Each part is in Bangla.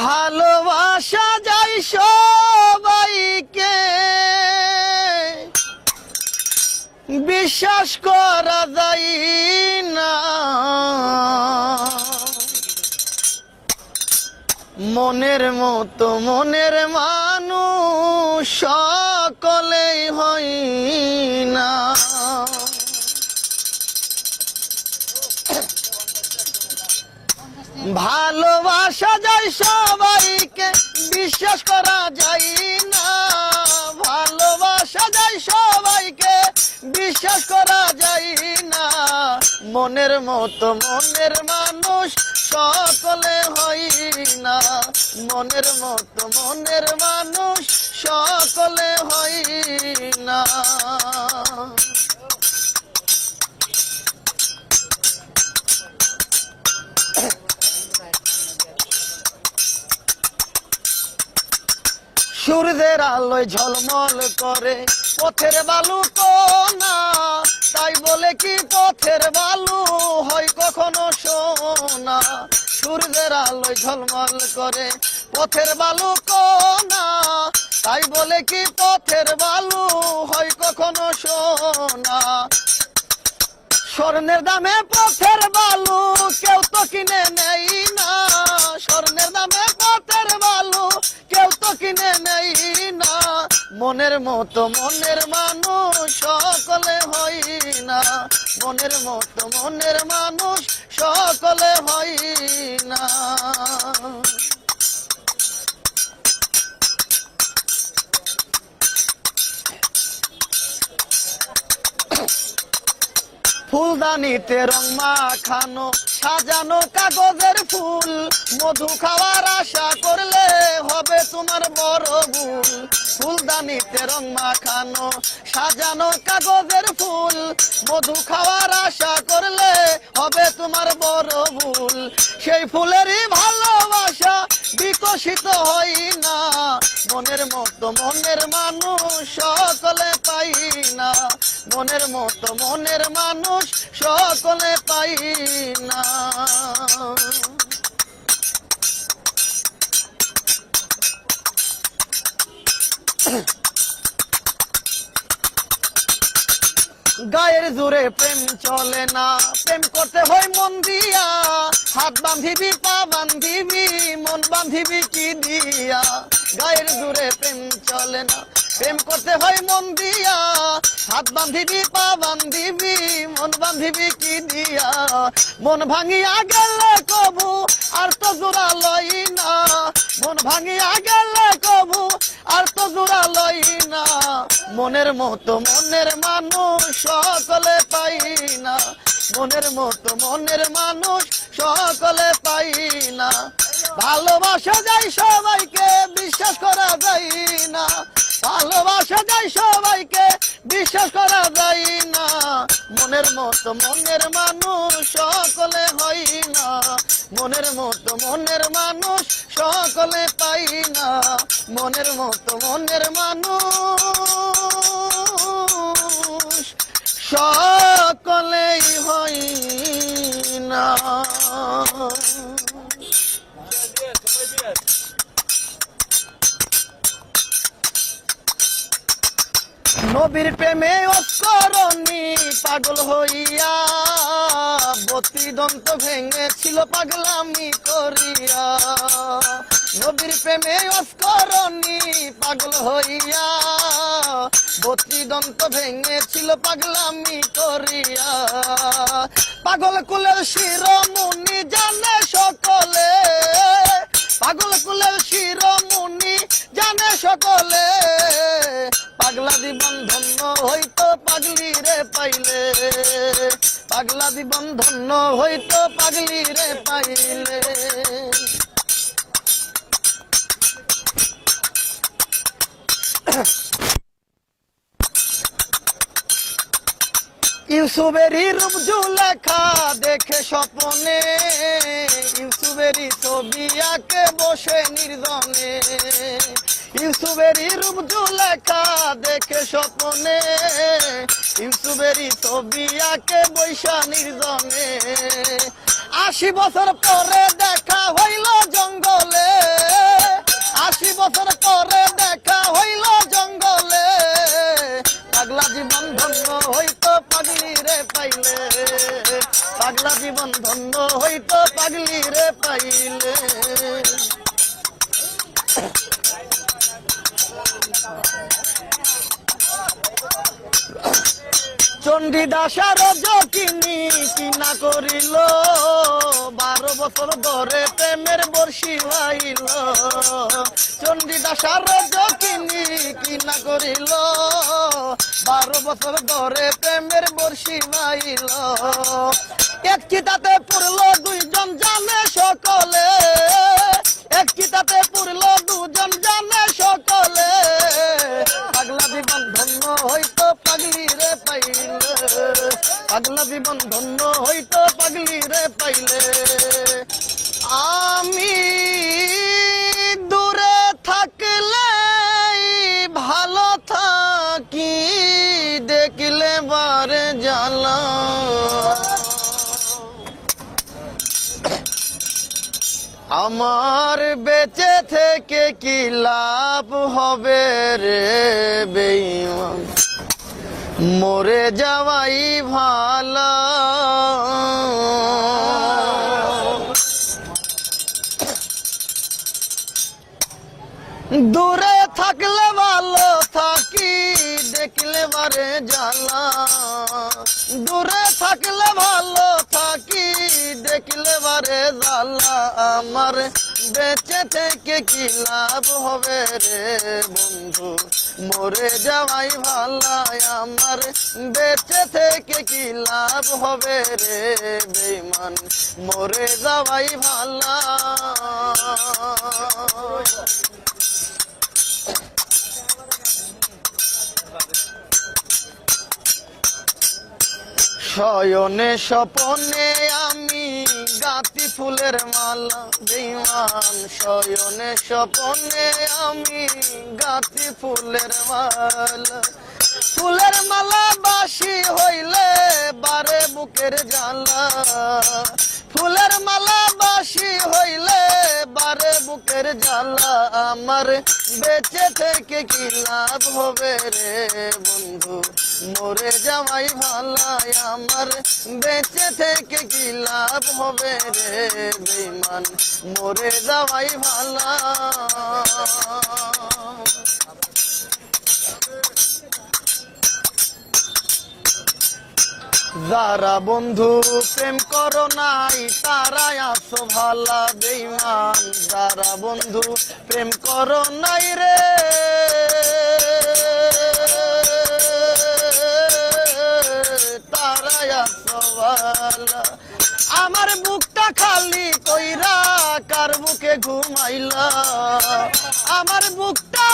ভালোবাসা যায় সবাইকে, বিশ্বাস করা যায় না। মনের মতো মনের মানুষ সকলেই হয় না। ভালোবাসা যায় সবাইকে, বিশ্বাস করা যায় না। ভালোবাসা যায় সবাইকে, বিশ্বাস করা যায় না। মনের মতো মনের মানুষ সকলে হয় না। মনের মতো মনের মানুষ সকলে হয় না। সূর্যের আলোয় ঝলমল করে পথের বালু কোনা, তাই বলে কি পথের বালু হয় কখনো সোনা। সূর্যের আলোয় ঝলমল করে পথের বালু কোনা, তাই বলে কি পথের বালু হয় কখনো সোনা। স্বর্ণের দামে পথের বালু কেউ তো কিনে নেই না। স্বর্ণের দামে পথের বালু কেউ তো কিনে নেই না। মনের মতো মনের মানুষ সকলে হয় না। মনের মতো মনের মানুষ সকলে হয় না। ফুলদানিতে রং মাখানো সাজানো কাগজের ফুল, মধু খাওয়ার আশা করলে হবে তোমার বড় ভুল। ফুলদানিতে রং মাখানো সাজানো কাগজের ফুল, মধু খাওয়ার আশা করলে হবে তোমার বড় ভুল। সেই ফুলেরই ভালোবাসা বিকশিত হয় না। মনের মতো মনের মানুষ সকলে পাই না। মনের মতো মনের মানুষ সকলে পাই না। গায়ের জোরে প্রেম চলে না, প্রেম করতে হয় মন দিয়া। হাত বাঁধিবি পা বাঁধিবি, মন বাঁধিবি কি দিয়া। গায়ের জোরে প্রেম চলে না, প্রেম করতে হয় মন দিয়া। হাত বাঁধিবি পা বাঁধিবি, মন বাঁধিবি কি দিয়া। মন ভাঙিয়া গেলে কবু আর তো জোড়া লই না। মন ভাঙিয়া গেলে কবু আর তো জোড়া লই না। মনের মতো মনের মানুষ সকলে পাই না। মনের মতো মনের মানুষ সকলে পাই না। ভালোবাসা যায় সবাইকে, বিশ্বাস করা যায় না। ভালোবাসা যায় সবাইকে, বিশ্বাস করা যায় না। মনের মতো মনের মানুষ সকলে হয় না। মনের মতো মনের মানুষ সকলে পাই না। মনের মতো মনের মানুষ সকলেই হয় না। নবীর প্রেমে অস্করণী পাগল হইয়া, বতিদন্ত ভেঙেছিল পাগলামি করিয়া। নবীর প্রেমে অস্করণী পাগল হইয়া, বতিদন্ত ভেঙেছিল পাগলামি করিয়া। পাগল কুলের শিরোমণি জানে সকলে, পাগল কুলের শিরোমণি জানে সকলে। পাগলা জীবন ধন্য হইতো পাগলি রে পাইলে। পাগলা জীবন ধন্য হইতো পাগলি রে পাইলে। ইউসুফেরই রূপ জুলেখা দেখে স্বপ্নে, ইউসুফেরই ছবি আঁকে বসে নির্জনে। ইউসুফেরই রূপ জুলেখা দেখে স্বপ্নে, ইউসুফেরই ছবি আঁকে বৈশা নির্জনে। 80 বছর পরে দেখা হইল জঙ্গল বছর পরে দেখা হইল জঙ্গলে, পাগলা জীবন ধন্য হইতো পাগলি রে পাইলে, পাগলা জীবন ধন্য হইতো পাগলি রে পাইলে। চণ্ডীদাসার যকিনি কিনা করিল, 12 বছর ধরে প্রেমের বর্ষি হইল। চণ্ডীদাসার যকিনি কিনা করিল, 12 বছর ধরে প্রেমের বর্ষি হইল। এক চিতাতে পড়ল দুইজন জানে সকলে, এক চিতাতে পড়ল দুজন জানে সকলে, পাগলা জীবন ধন্য হইতো পাগলি রে পাইলে, পাগলা জীবন ধন্য হইতো পাগলি রে পাইলে। আমি দূরে থাকলে ভালো থাকি, দেখলে বারে জ্বালা, আমার বেঁচে থেকে কি লাভ হবে রে বেঈমান, মরে যাওয়াই ভালো। দূরে থাকলে ভালো থাকি, দেখলে বারে জ্বালা, দূরে থাকলে ভালো থাকি, দেখলে বারে জ্বালা, আমার বেঁচে থেকে কি লাভ হবে রে বন্ধু, মরে যাওয়াই ভালো, আমার বেঁচে থেকে কি লাভ হবে রে বেঈমান, মরে যাওয়াই ভালো। শয়নে স্বপনে আমি গাতি ফুলের মালা বেঈমান, শয়নে স্বপনে আমি গাতি ফুলের মালা, ফুলের মালা বাসি হইলে বারে বুকের জ্বালা, ফুলের মালা বাসি হইলে বারে বুকের জ্বালা, আমার বেঁচে থেকে কি লাভ হবে রে বন্ধু, মরে যাওয়াই ভালো, আমার বেঁচে থেকে কি লাভ হবে রে বেঈমান, মরে যাওয়াই ভালো। যারা বন্ধু প্রেম করো নাই তারাই আছো ভালা বেঈমান, যারা বন্ধু প্রেম করো নাই রে তারাই আছো ভালা। আমার বুকটা খালি কইরা কার বুকে ঘুমাইলা, আমার বুকটা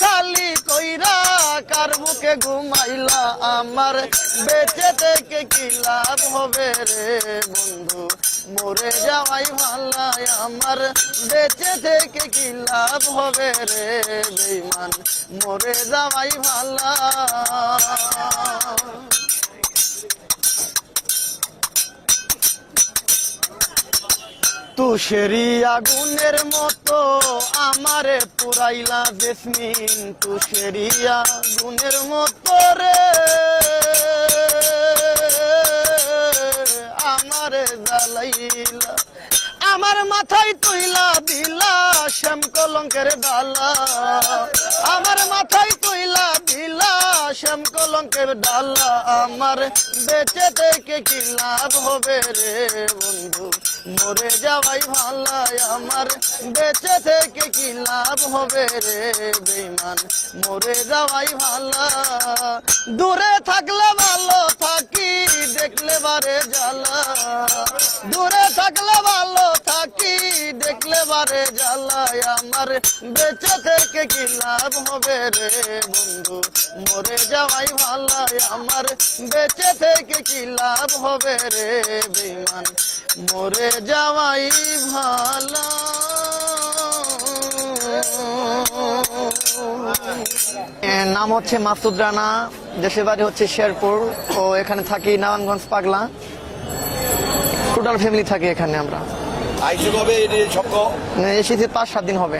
খালি কইরা কার বুকে ঘুমাইলা, আমার বেঁচে থেকে কি লাভ হবে রে বন্ধু, মরে যাওয়াই ভালো, আমার বেঁচে থেকে কি লাভ হবে রে বেঈমান, মরে যাওয়াই ভালো। তুষেরি আগুনের মতো আমারে পুরাইলা জেসমিন, তুষেরি আগুনের মতো রে আমারে জ্বালাইলা, আমার মাথায় তুইলা দিলা শ্যাম কলঙ্কের ডালা, আমার মাথায় তুইলা দিলা শ্যাম কলঙ্কের ডালা, আমার বেঁচে থেকে কি লাভ হবে রে বন্ধু, মরে যাওয়াই ভালো, আমার বেঁচে থেকে কি লাভ হবে রে বেঈমান, মরে যাওয়াই ভালো। দূরে থাকলে ভালো থাকি, দেখলে বারে জ্বালা, দূরে থাকলে ভালো থাকি, দেখলে বারে জ্বালা, আমার বেঁচে থেকে কি লাভ হবে রে বন্ধু, মরে যাওয়াই ভালো, আমার বেঁচে থেকে কি লাভ হবে রে বেঈমান, মরে যাওয়াই ভালো। নাম হচ্ছে মাসুদ রানা, দেশের বাড়ি হচ্ছে শেরপুর, ও এখানে থাকি নারায়ণগঞ্জ পাগলা। টোটাল ফ্যামিলি থাকে এখানে আমরা। আইসে কবে এটি সপ্তাহ? এসেছি 5-7 দিন হবে।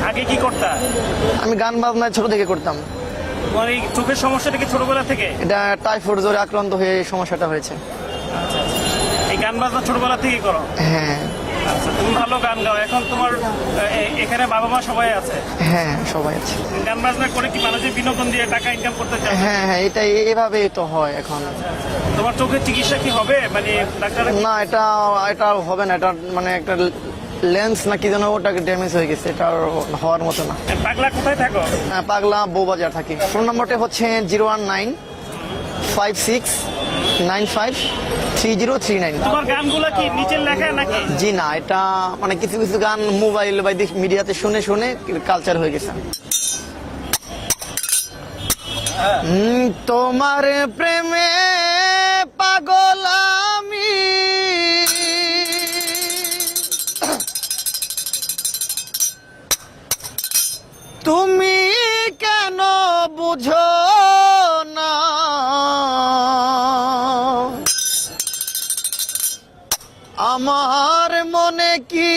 আগে কি করতা? আমি গান বাজনা ছোট থেকে করতাম। তোমার এই চোখের সমস্যাটা কি ছোটবেলা থেকে? এটা টাইফয়েড জ্বরে আক্রান্ত হয়ে এই সমস্যাটা হয়েছে। এই গান বাজনা ছোটবেলা থেকে করো? হ্যাঁ। আচ্ছা, তুমি ভালো গান গাও। এখন তোমার এখানে বাবা মা সবাই আছে? হ্যাঁ, সবাই আছে। গান বাজনা করে কি মানুষের বিনোদন দিয়ে টাকা ইনকাম করতে চায়? হ্যাঁ হ্যাঁ, এটা এভাবেই তো হয় এখন। তোমার চোখের চিকিৎসা কি হবে? মানে ডাক্তার? না, এটা এটা হবে না। এটা মানে একটা লেন্স না কি যেন, ওটাকে ড্যামেজ হয়ে গেছে, এটা আর হওয়ার মতো না। পাগলা কোথায় থাকো? পাগলা বউবাজার থাকি। ফোন নম্বরটা হচ্ছে 01956953039। তোমার গানগুলো কি নিচের লেখা নাকি? জি না, এটা মানে কিছু কিছু গান মোবাইল বা মিডিয়াতে শুনে শুনে কালচার হয়ে গেছে। তোমার প্রেমে পাগল আমি, তুমি কেন বুঝো না? আমার মনে কি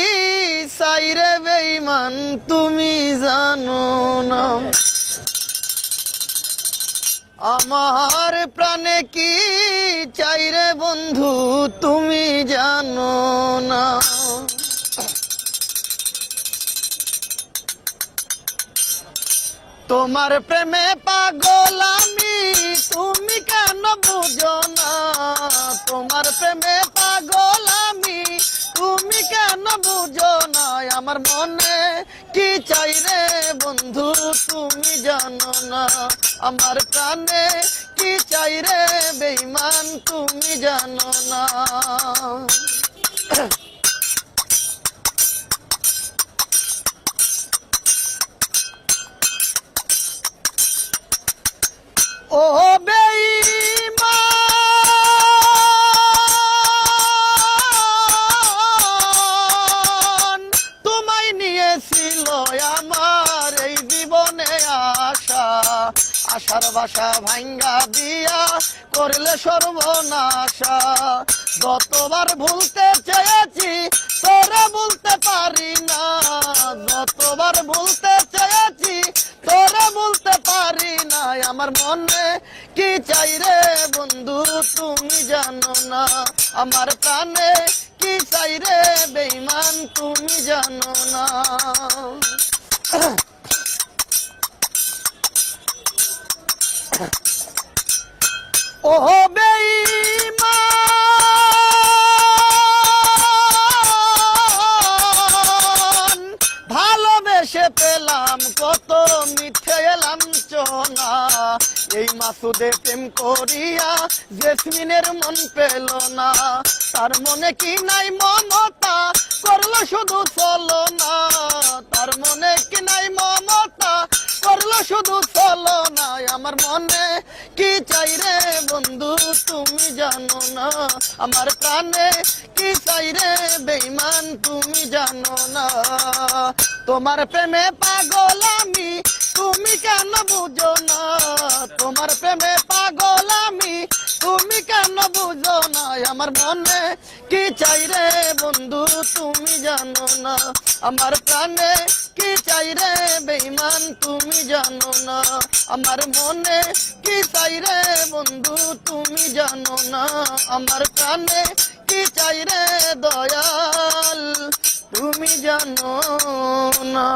চাইরে বেঈমান, তুমি জানো না? আমার প্রাণে কি চাইরে বন্ধু, তুমি জানো না? তোমার প্রেমে পাগল আমি, তুমি কেন বুঝো না? তোমার প্রেমে পাগল আমি, তুমি কেন বুঝো না? আমার মনে কি চাই রে বন্ধু, তুমি জানো না? আমার প্রাণে কি চাই রে বেঈমান, তুমি জানো না? ও বেঈমান, তোমায় নিয়েছিল আমার এই জীবনে আশা, আশার বাসা ভাঙ্গা দিয়া করলে সর্বনাশা। যতবার ভুলতে চেয়েছি তোরে বলতে পারি না, যতবার ভুলতে চেয়েছি তোরে বলতে পারি না। আমার মনে কি চাই রে বন্ধু, তুমি জানো না? আমার প্রাণে কি চাই রে বেঈমান, তুমি জানো না? ও বেঈমান, ভালোবেসে পেলাম কত, মিথ্যে এলাম চোনা। এই মাসুদে প্রেম করিয়া জেসমিনের মন পেল না, তার মনে কি নাই মমতা, করলো শুধু চলো না। তার মনে কি নাই মমতা, করলো শুধু চলো না। আমার মনে কি চাই রে বন্ধু, তুমি জানো না? আমার প্রাণে কি চাই রে বেঈমান, তুমি জানো না? তোমার প্রেমে পাগল আমি, তুমি কেন বুঝো না? তোমার প্রেমে পাগল আমি, তুমি কেন বুঝো না? আমার মনে কি চাই রে বন্ধু, তুমি জানো না? আমার প্রাণে কি চাই রে বেঈমান, তুমি জানো না? আমার মনে কি চাই রে বন্ধু, তুমি জানো না? আমার প্রাণে কি চাই রে দয়াল, তুমি জানো না?